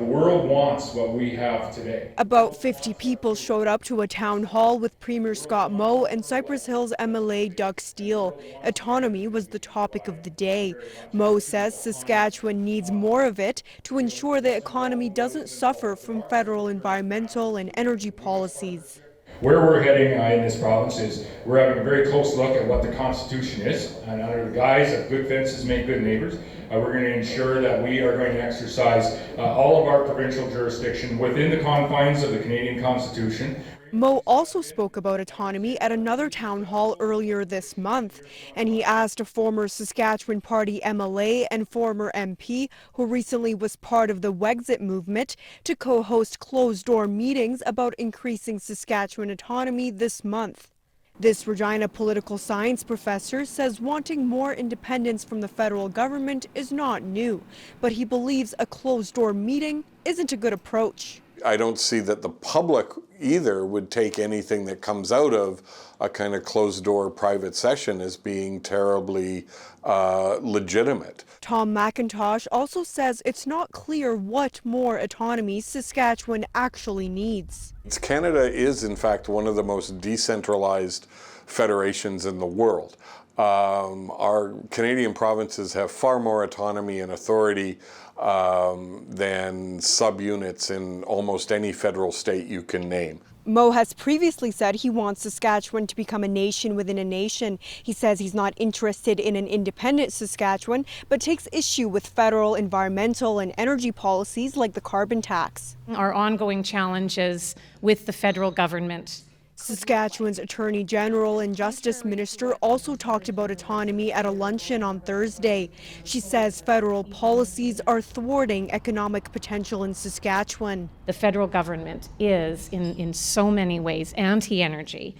The world wants what we have today. About 50 people showed up to a town hall with Premier Scott Moe and Cypress Hills MLA Doug Steele. Autonomy was the topic of the day. Moe says Saskatchewan needs more of it to ensure the economy doesn't suffer from federal environmental and energy policies. Where we're heading in this province is we're having a very close look at what the Constitution is, and under the guise of good fences make good neighbors, we're going to ensure that we are going to exercise all of our provincial jurisdiction within the confines of the Canadian Constitution. Moe also spoke about autonomy at another town hall earlier this month, and he asked a former Saskatchewan Party MLA and former MP who recently was part of the Wexit movement to co-host closed-door meetings about increasing Saskatchewan autonomy this month. This Regina political science professor says wanting more independence from the federal government is not new, but he believes a closed-door meeting isn't a good approach. I don't see that the public either would take anything that comes out of a kind of closed-door private session as being terribly legitimate. Tom McIntosh also says it's not clear what more autonomy Saskatchewan actually needs. Canada is, in fact, one of the most decentralized federations in the world. Our Canadian provinces have far more autonomy and authority than subunits in almost any federal state you can name. Moe has previously said he wants Saskatchewan to become a nation within a nation. He says he's not interested in an independent Saskatchewan, but takes issue with federal environmental and energy policies like the carbon tax. Our ongoing challenges with the federal government. Saskatchewan's Attorney General and Justice Minister also talked about autonomy at a luncheon on Thursday. She says federal policies are thwarting economic potential in Saskatchewan. The federal government is, in so many ways, anti-energy.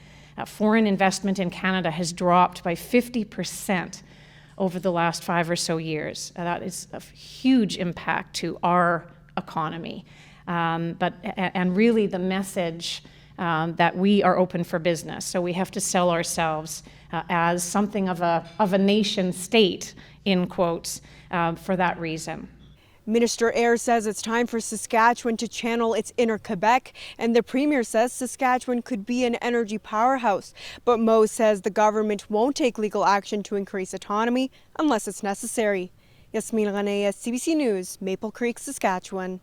Foreign investment in Canada has dropped by 50% over the last 5 or so years. That is a huge impact to our economy. And really the message that we are open for business. So we have to sell ourselves as something of a nation state, in quotes, for that reason. Minister Eyre says it's time for Saskatchewan to channel its inner Quebec, and the Premier says Saskatchewan could be an energy powerhouse. But Moe says the government won't take legal action to increase autonomy unless it's necessary. Yasmin Ranea, CBC News, Maple Creek, Saskatchewan.